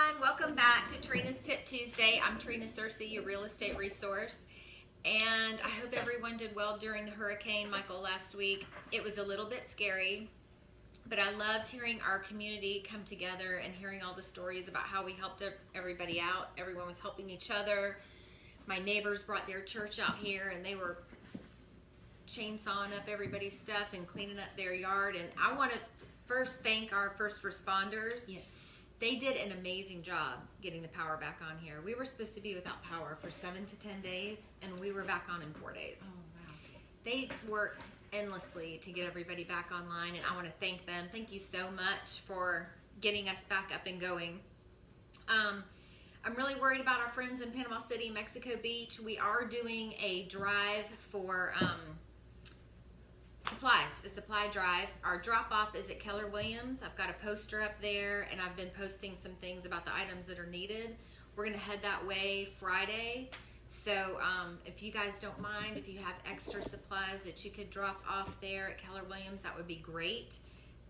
everyone. Welcome back to Trina's Tip Tuesday. I'm Trina Searcy, your real estate resource. And I hope everyone did well during the Hurricane Michael last week. It was a little bit scary, but I loved hearing our community come together and hearing all the stories about how we helped everybody out. Everyone was helping each other. My neighbors brought their church out here and they were chainsawing up everybody's stuff and cleaning up their yard. And I want to first thank our first responders. Yes. They did an amazing job getting the power back on here. We were supposed to be without power for 7 to 10 days, and we were back on in 4 days. Oh, wow. They worked endlessly to get everybody back online, and I want to thank them. Thank you so much for getting us back up and going. I'm really worried about our friends in Panama City, Mexico Beach. We are doing a drive for supplies, a supply drive. Our drop-off is at Keller Williams. I've got a poster up there, and I've been posting some things about the items that are needed. We're going to head that way Friday. So if you guys don't mind, if you have extra supplies that you could drop off there at Keller Williams, that would be great.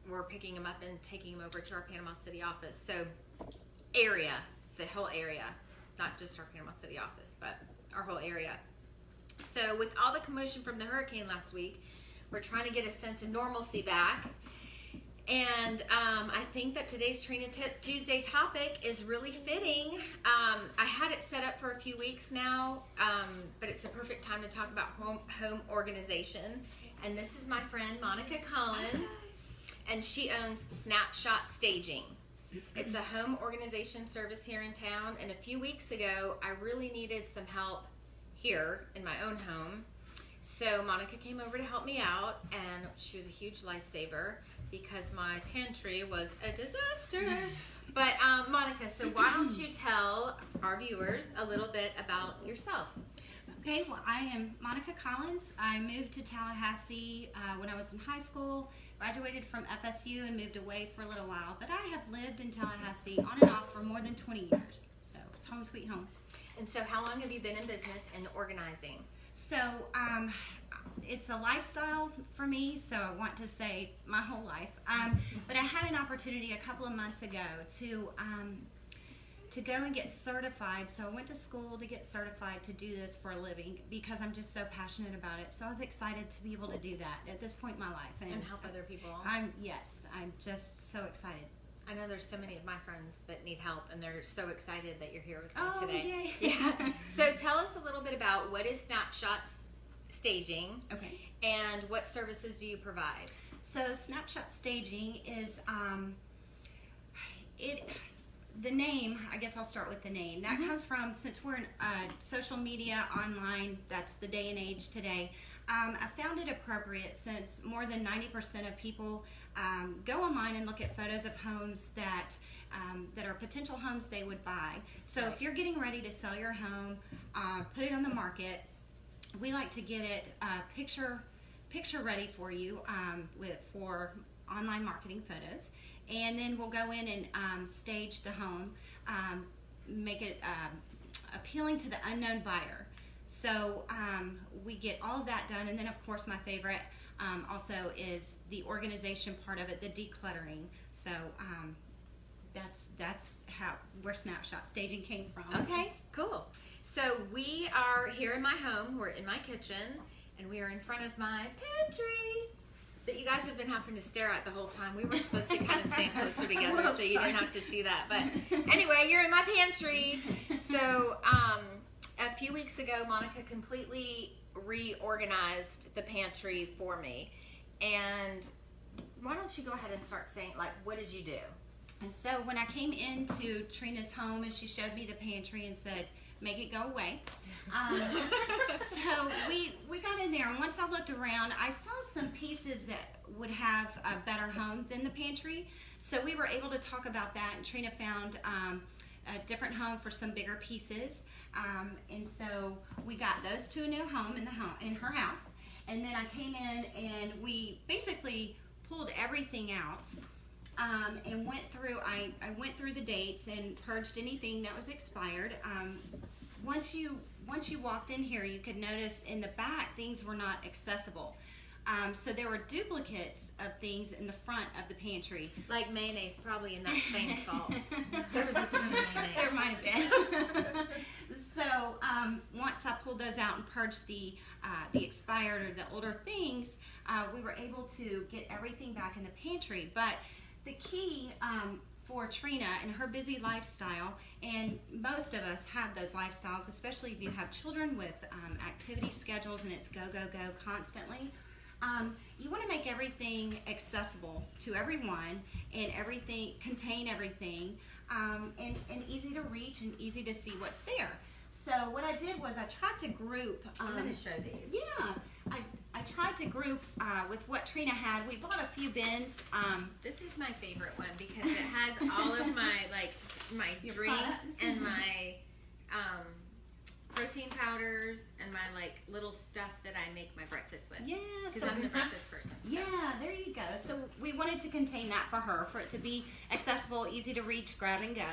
We're picking them up and taking them over to our Panama City office. So area, the whole area, not just our Panama City office, but our whole area. So with all the commotion from the hurricane last week, we're trying to get a sense of normalcy back. And I think that today's Trina Tip Tuesday topic is really fitting. I had it set up for a few weeks now, but it's the perfect time to talk about home organization. And this is my friend Monica Collins, and she owns Snapshot Staging. It's a home organization service here in town. And a few weeks ago, I really needed some help here in my own home. So Monica came over to help me out, and she was a huge lifesaver because my pantry was a disaster. But Monica, so why don't you tell our viewers a little bit about yourself? Okay, well, I am Monica Collins. I moved to Tallahassee when I was in high school, graduated from FSU and moved away for a little while. But I have lived in Tallahassee on and off for more than 20 years. So it's home sweet home. And so how long have you been in business and organizing? So it's a lifestyle for me, so I want to say my whole life. But I had an opportunity a couple of months ago to go and get certified. So I went to school to get certified to do this for a living because I'm just so passionate about it. So I was excited to be able to do that at this point in my life. And help other people. I'm just so excited. I know there's so many of my friends that need help, and they're so excited that you're here with me today. Yay. Yeah. So tell us a little bit about what is Snapshot Staging, Okay. and what services do you provide? So Snapshot Staging is the name. I guess I'll start with the name. That comes from, since we're in social media, online. That's the day and age today. I found it appropriate since more than 90% of people go online and look at photos of homes that are potential homes they would buy. So if you're getting ready to sell your home, put it on the market, we like to get it picture ready for you for online marketing photos, and then we'll go in and stage the home, make it appealing to the unknown buyer. So we get all of that done, and then of course my favorite also is the organization part of it, the decluttering. So that's where Snapshot Staging came from. Okay, cool. So we are here in my home. We're in my kitchen, and we are in front of my pantry that you guys have been having to stare at the whole time. We were supposed to kind of stand closer together, so you didn't have to see that. But anyway, you're in my pantry. So a few weeks ago, Monica completely reorganized the pantry for me. And why don't you go ahead and start saying, like, what did you do? And so when I came into Trina's home and she showed me the pantry and said, make it go away. So we got in there, and once I looked around, I saw some pieces that would have a better home than the pantry. So we were able to talk about that, and Trina found a different home for some bigger pieces. And so we got those to a new home in her house. And then I came in and we basically pulled everything out. And went through. I went through the dates and purged anything that was expired. Once you walked in here, you could notice in the back things were not accessible. So there were duplicates of things in the front of the pantry. Like mayonnaise, probably, and that's Spain's fault. There was a ton of mayonnaise. There might have been. So once I pulled those out and purged the expired or the older things, we were able to get everything back in the pantry. But the key for Trina and her busy lifestyle, and most of us have those lifestyles, especially if you have children with activity schedules and it's go, go, go constantly. You want to make everything accessible to everyone and contain everything, and easy to reach and easy to see what's there. So what I did was I tried to group. I'm going to show these. Yeah, I tried to group with what Trina had. We bought a few bins. This is my favorite one because it has all of my my drinks and my protein powders and my little stuff that I make my breakfast with. Yeah, because I'm the breakfast person. So. Yeah, there you go. So we wanted to contain that for her, for it to be accessible, easy to reach, grab and go.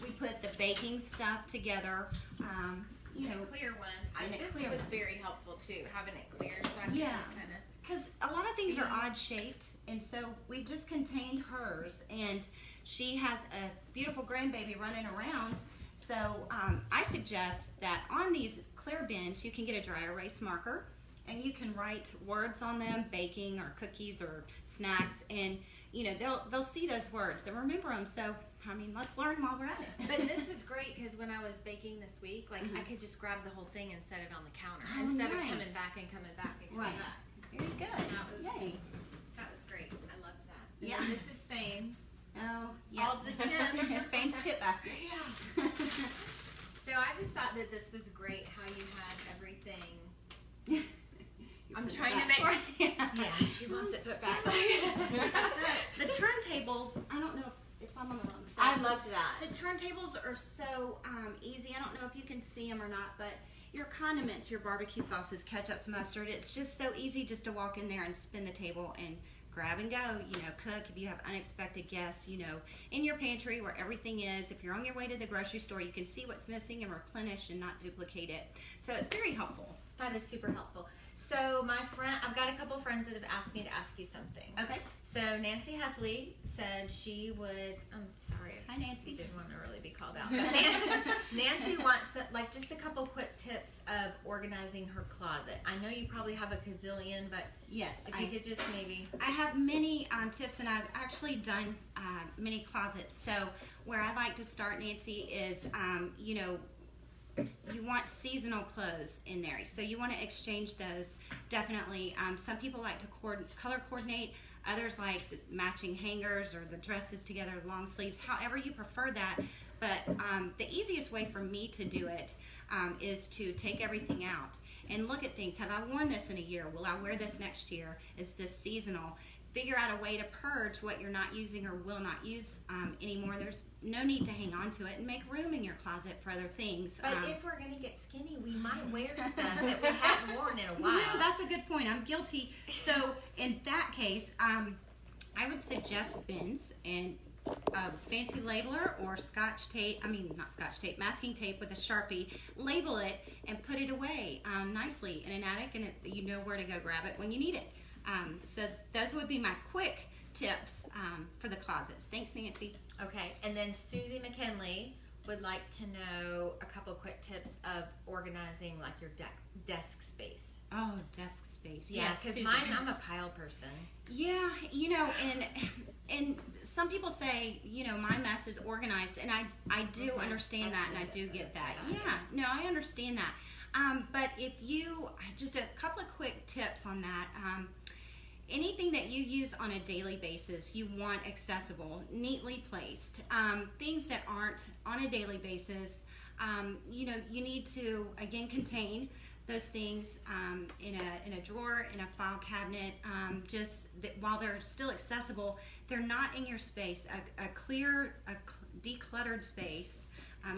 We put the baking stuff together. You know, a clear one. This clear was one. very helpful too, having it clear, so I can Yeah. just kind of. Because a lot of things are odd shaped, and so we just contained hers, and she has a beautiful grandbaby running around. So I suggest that on these clear bins, you can get a dry erase marker, and you can write words on them, baking or cookies or snacks, and you know they'll see those words and remember them. So I mean, let's learn while we're at it. But this was great because when I was baking this week, I could just grab the whole thing and set it on the counter instead of coming back and coming back and coming back. Very good. So that was great. I loved that. And then this is Spain's. Oh, yeah. All the chips. Spain's chip basket. Yeah. So I just thought that this was great how you had everything. I'm trying to make. Yeah, she wants it put back. The turntables. I don't know if I'm on the wrong side. I loved that. The turntables are so easy. I don't know if you can see them or not, but your condiments, your barbecue sauces, ketchups, mustard, it's just so easy just to walk in there and spin the table and grab and go, you know, cook if you have unexpected guests, you know, in your pantry where everything is. If you're on your way to the grocery store, you can see what's missing and replenish and not duplicate it. So it's very helpful. That is super helpful. So my friend, I've got a couple friends that have asked me to ask you something. Okay. So Nancy Heffley said she would. I'm sorry. Hi, Nancy. Didn't want to really be called out. But Nancy wants just a couple quick tips of organizing her closet. I know you probably have a gazillion, but yes, if you could just maybe. I have many tips, and I've actually done many closets. So where I like to start, Nancy, is you know, you want seasonal clothes in there, so you want to exchange those definitely. Some people like to color coordinate. Others like the matching hangers or the dresses together, long sleeves, however you prefer that. But the easiest way for me to do it is to take everything out and look at things. Have I worn this in a year? Will I wear this next year? Is this seasonal? Figure out a way to purge what you're not using or will not use anymore. There's no need to hang on to it, and make room in your closet for other things. But if we're going to get skinny, we might wear stuff that we haven't worn in a while. No, that's a good point. I'm guilty. So in that case, I would suggest bins and a fancy labeler or scotch tape. I mean, not scotch tape, masking tape with a Sharpie. Label it and put it away nicely in an attic, and you know where to go grab it when you need it. So those would be my quick tips for the closets. Thanks, Nancy. Okay, and then Susie McKinley would like to know a couple of quick tips of organizing like your desk space. Oh, desk space. Yeah, because mine, I'm a pile person. Yeah, you know, and some people say, you know, my mess is organized, and I do understand that, and I do get that. Yeah, no, I understand that. But if you, just a couple of quick tips on that. Anything that you use on a daily basis, you want accessible, neatly placed. Things that aren't on a daily basis, you know, you need to, again, contain those things in a drawer, in a file cabinet, just that while they're still accessible, they're not in your space. A clear, decluttered space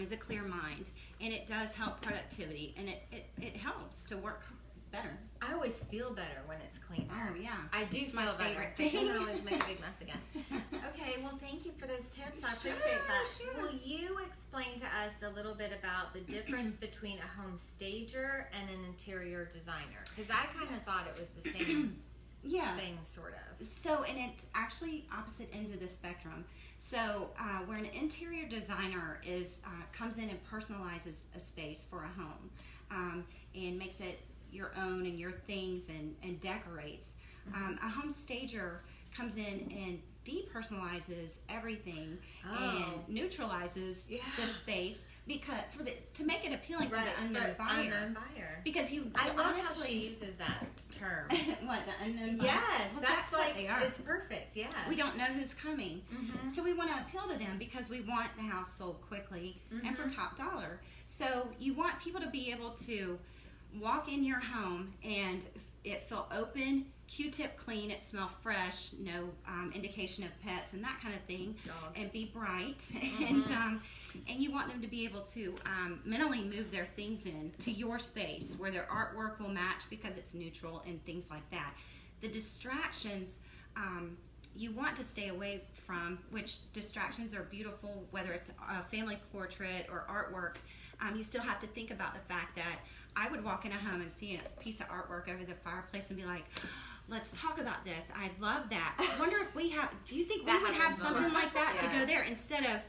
is a clear mind, and it does help productivity, and it helps to work better. I always feel better when it's cleaner. Oh, yeah. I do It's my feel better. favorite I thing. can always make a big mess again. Okay, well, thank you for those tips. I Sure, appreciate that. sure. Will you explain to us a little bit about the difference between a home stager and an interior designer? Because I kind of Yes. thought it was the same Yeah. thing, sort of. So, and it's actually opposite ends of the spectrum. So, where an interior designer is comes in and personalizes a space for a home, and makes it your own and your things and decorates. A home stager comes in and depersonalizes everything and neutralizes the space because to make it appealing for the unknown buyer. Because I love honestly, how she uses that term. what, the unknown buyer? Yes, Well, that's what like they are. it's perfect. Yeah, We don't know who's coming. Mhm. So we want to appeal to them because we want the house sold quickly and for Mhm. top dollar. So you want people to be able to walk in your home and it feel open, Q-tip clean, it smell fresh, no indication of pets and that kind of thing, Dog. and be bright. Mhm. And you want them to be able to mentally move their things in to your space where their artwork will match because it's neutral and things like that. The distractions you want to stay away from, which distractions are beautiful, whether it's a family portrait or artwork. You still have to think about the fact that I would walk in a home and see a piece of artwork over the fireplace and be like, let's talk about this. I love that. I wonder if do you think we That would have happens a something lot. like that to Yeah. go there instead of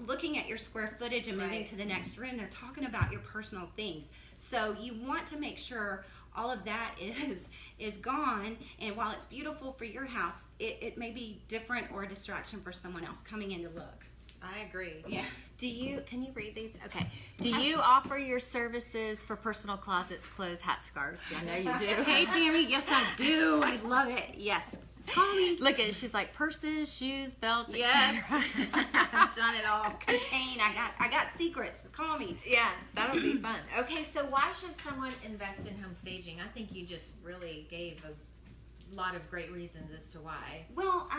looking at your square footage and moving Right. to the next room? They're talking about your personal things. So you want to make sure all of that is gone, and while it's beautiful for your house, it may be different or a distraction for someone else coming in to look. I agree. Yeah. Can you read these? Okay. Do you offer your services for personal closets, clothes, hats, scarves? I know you do. Hey, Tammy. Yes, I do. I love it. Yes. Call me. Look at it. She's like purses, shoes, belts. Yes. etc. I've done it all. Contain. I got secrets. Call me. Yeah, that'll be fun. Okay, so why should someone invest in home staging? I think you just really gave a lot of great reasons as to why. Well,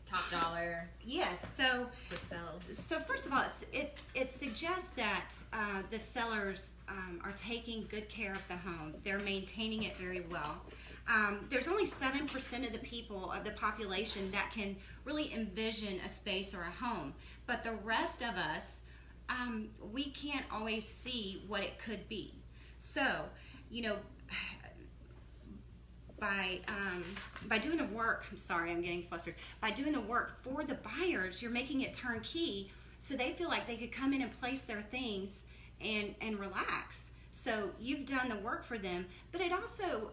Top dollar, yes. So quick sell. first of all, it suggests that the sellers are taking good care of the home. They're maintaining it very well. There's only 7% of the population that can really envision a space or a home, but the rest of us, we can't always see what it could be. So, by doing the work, I'm sorry, I'm getting flustered. By doing the work for the buyers, you're making it turnkey, so they feel like they could come in and place their things and relax. So you've done the work for them, but it also,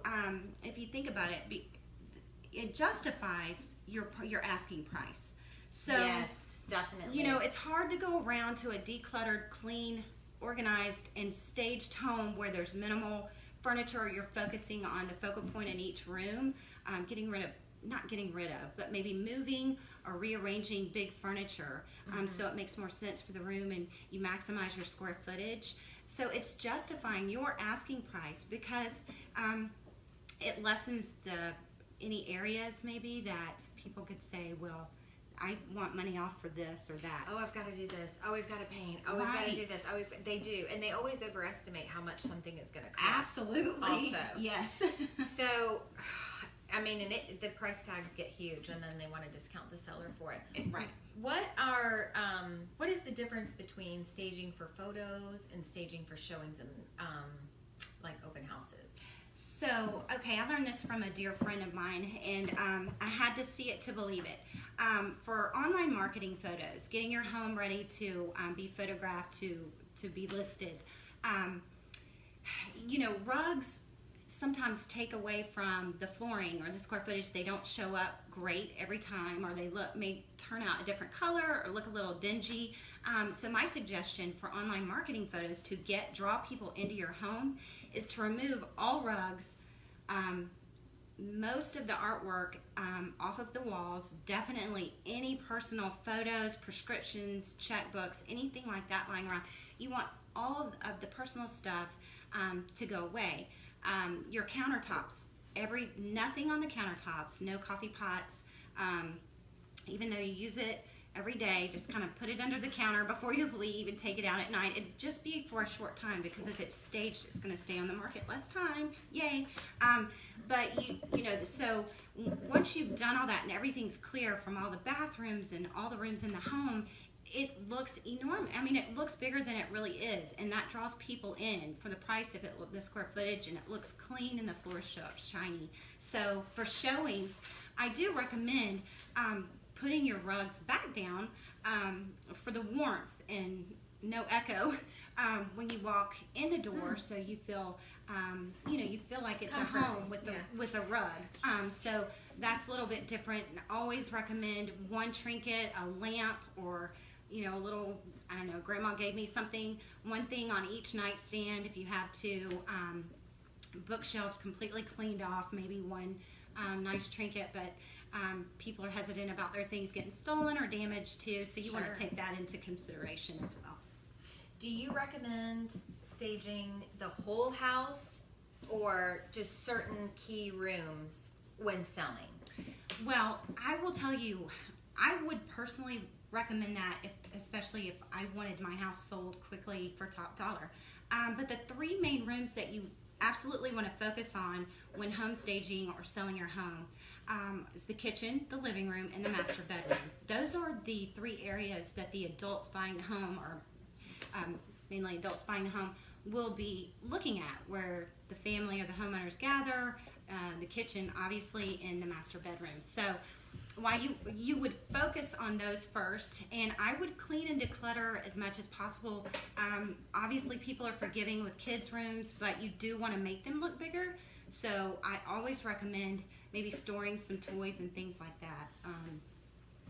if you think about it, it justifies your asking price. So Yes, definitely. it's hard to go around to a decluttered, clean, organized, and staged home where there's minimal furniture. You're focusing on the focal point in each room, not getting rid of, but maybe moving or rearranging big furniture, so it makes more sense for the room and you maximize your square footage. So it's justifying your asking price because it lessens any areas maybe that people could say, well, I want money off for this or that. Oh, I've got to do this. Oh, we've got to paint. Oh, we've got to do Right. this. Oh, they do, and they always overestimate how much something is going to cost. Absolutely. Also. Yes. So, I mean, and the price tags get huge, and then they want to discount the seller for it. Right. What is the difference between staging for photos and staging for showings and like open houses? So, okay, I learned this from a dear friend of mine, and I had to see it to believe it. For online marketing photos, getting your home ready to be photographed, to be listed, rugs sometimes take away from the flooring or the square footage. They don't show up great every time, or they may turn out a different color or look a little dingy. So my suggestion for online marketing photos to draw people into your home is to remove all rugs, most of the artwork off of the walls, definitely any personal photos, prescriptions, checkbooks, anything like that lying around. You want all of the personal stuff to go away. Your countertops, nothing on the countertops, no coffee pots, even though you use it every day. Just kind of put it under the counter before you leave and take it out at night. It'd just be for a short time, because if it's staged, it's going to stay on the market less time. Yay. But so once you've done all that and everything's clear from all the bathrooms and all the rooms in the home, it looks enormous. I mean, it looks bigger than it really is, and that draws people in for the price of the square footage, and it looks clean and the floor is shiny. So for showings, I do recommend putting your rugs back down for the warmth and no echo when you walk in the door, so you feel you feel like it's Comfort. a home with a rug. So that's a little bit different. And always recommend one trinket, a lamp, or a little, I don't know, grandma gave me something, one thing on each nightstand. If you have two bookshelves completely cleaned off, maybe one nice trinket, but people are hesitant about their things getting stolen or damaged too, so you want to take that into consideration as well. Do you recommend staging the whole house or just certain key rooms when selling? Well, I will tell you, I would personally recommend that, especially if I wanted my house sold quickly for top dollar. But the three main rooms that you absolutely want to focus on when home staging or selling your home is the kitchen, the living room, and the master bedroom. Those are the three areas that the adults buying the home, or mainly adults buying the home, will be looking at, where the family or the homeowners gather, the kitchen obviously, and the master bedroom. So while you would focus on those first, and I would clean and declutter as much as possible. Obviously people are forgiving with kids' rooms, but you do want to make them look bigger. So I always recommend maybe storing some toys and things like that.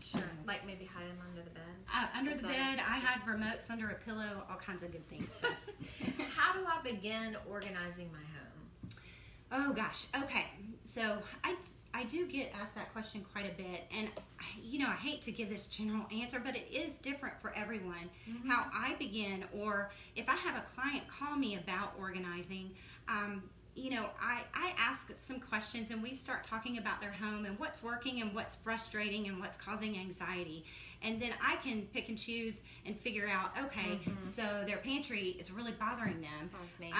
Sure. Like maybe hide them under the bed? Under the bed, I had remotes under a pillow, all kinds of good things. So. How do I begin organizing my home? Oh gosh, okay. So I do get asked that question quite a bit, and I hate to give this general answer, but it is different for everyone. Mm-hmm. How I begin, or if I have a client call me about organizing, I ask some questions, and we start talking about their home and what's working and what's frustrating and what's causing anxiety. And then I can pick and choose and figure out, okay, so their pantry is really bothering them. That's me.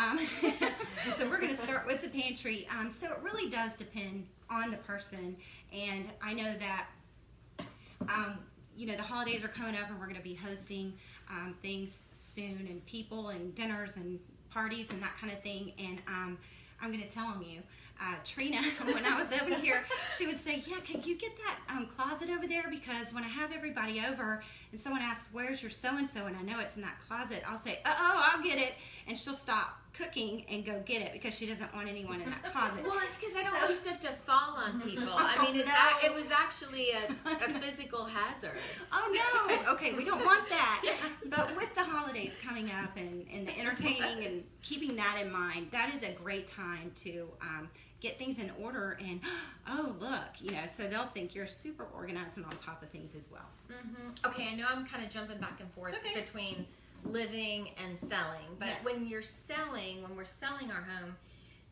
So we're going to start with the pantry. So it really does depend on the person. And I know that, the holidays are coming up, and we're going to be hosting things soon, and people and dinners and parties and that kind of thing. And I'm going to tell them Trina, when I was over here, she would say, yeah, can you get that closet over there? Because when I have everybody over and someone asks, where's your so-and-so, and I know it's in that closet, I'll say, I'll get it. And she'll stop cooking and go get it, because she doesn't want anyone in that closet. Well, it's because I don't want stuff to fall on people. I mean, it was actually a physical hazard. Oh, no. Okay, we don't want that. But with the holidays coming up and the entertaining and keeping that in mind, that is a great time to get things in order, and look, so they'll think you're super organized and on top of things as well. Mm-hmm. Okay, I know I'm kind of jumping back and forth between living and selling, but when we're selling our home,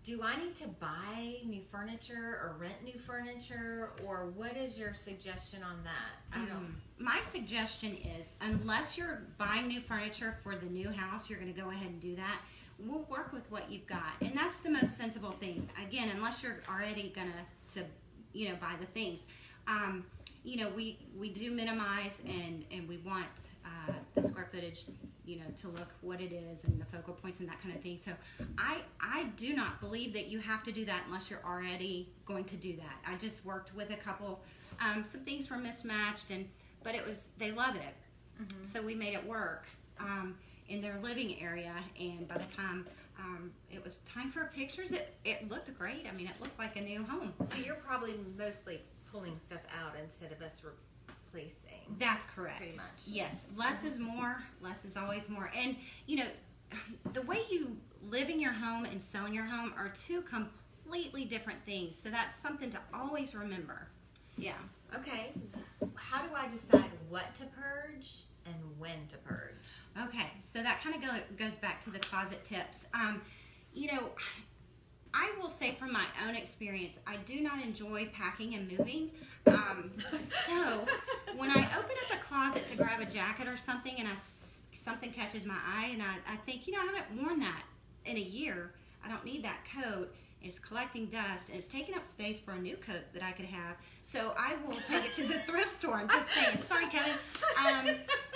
do I need to buy new furniture or rent new furniture, or what is your suggestion on that? I don't. My suggestion is, unless you're buying new furniture for the new house, you're going to go ahead and do that. We'll work with what you've got, and that's the most sensible thing. Again, unless you're already gonna buy the things, we do minimize, and we want the square footage, to look what it is, and the focal points and that kind of thing. So I do not believe that you have to do that unless you're already going to do that. I just worked with a couple. Some things were mismatched, but they love it, so we made it work. In their living area, and by the time it was time for pictures, it looked great. I mean, it looked like a new home. So you're probably mostly pulling stuff out instead of us replacing. That's correct. Pretty much. Yes, less is more. Less is always more. And the way you live in your home and selling your home are two completely different things. So that's something to always remember. Yeah. Okay. How do I decide what to purge and when to purge? Okay, so that kind of goes back to the closet tips. I will say from my own experience, I do not enjoy packing and moving. So when I open up a closet to grab a jacket or something and something catches my eye and I think, I haven't worn that in a year. I don't need that coat. It's collecting dust and it's taking up space for a new coat that I could have. So I will take it to the thrift store. I'm just saying. Sorry, Kevin.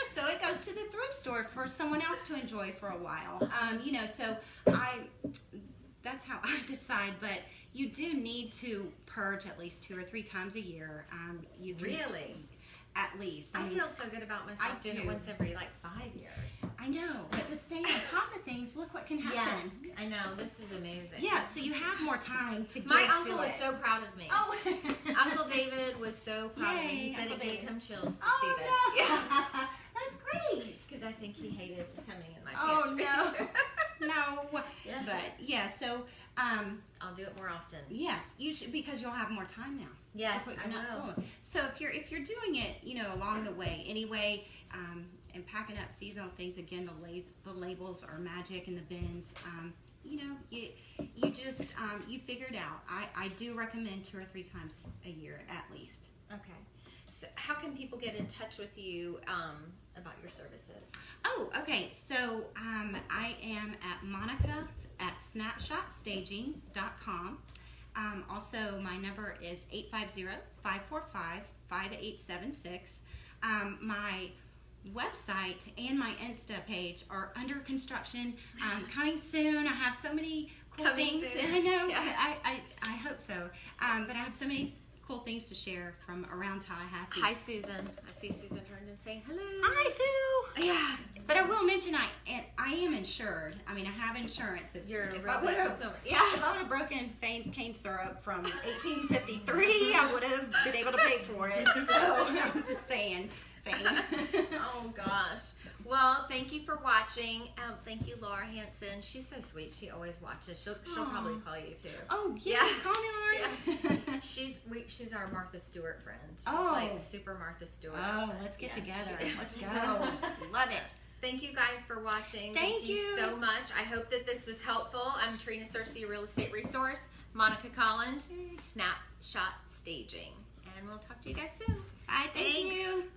So it goes to the thrift store for someone else to enjoy for a while. So that's how I decide. But you do need to purge at least 2 or 3 times a year. You can Really? At least. I feel so good about myself I doing do. it once every 5 years. I know, but to stay on top of things, look what can happen. Yeah, I know. This is amazing. Yeah, so you have more time to get My to uncle was it. so proud of me. Oh, Uncle David was so proud of me. He Yay, said Uncle it gave David. him chills to Oh, see this. no. Yeah. That's great. Because I think he hated coming in my Oh, pantry. No. Yeah. But yeah, so I'll do it more often. yes, you should, because you'll have more time now. Yes, That's what I you're not will. doing. So if you're doing it, along the way anyway, and packing up seasonal things, again, the labels are magic in the bins. You just you figure it out. I do recommend 2 or 3 times a year at least. Okay. So how can people get in touch with you about your services? Oh, okay. So I am at Monica at snapshotstaging.com. Also, my number is 850-545-5876. My website and my Insta page are under construction. Coming soon. I have so many cool Coming things. soon. I know. Yeah. I hope so. But I have so many cool things to share from around Tallahassee. Hi, Susan. I see Susan Herndon saying hello. Hi, Sue. Yeah. But I will mention I am insured. I mean, I have insurance. If You're a if real I would've- businesswoman. Yeah. If I would have broken Fane's cane syrup from 1853, I would have been able to pay for it. So I'm just saying, Fane. Oh gosh. Well, thank you for watching. Thank you, Laura Hanson. She's so sweet. She always watches. She'll Aw. probably call you too. Oh yeah, Yeah. call me Lauren. She's our Martha Stewart friend. She's Oh. like super Martha Stewart. Oh, but let's get yeah, together. she- Let's go. Love it. Thank you guys for watching. Thank you. So much. I hope that this was helpful. I'm Trina Cersei, Real Estate Resource. Monica Collins, Snapshot Staging. And we'll talk to you guys soon. Bye. Thank Thanks. you.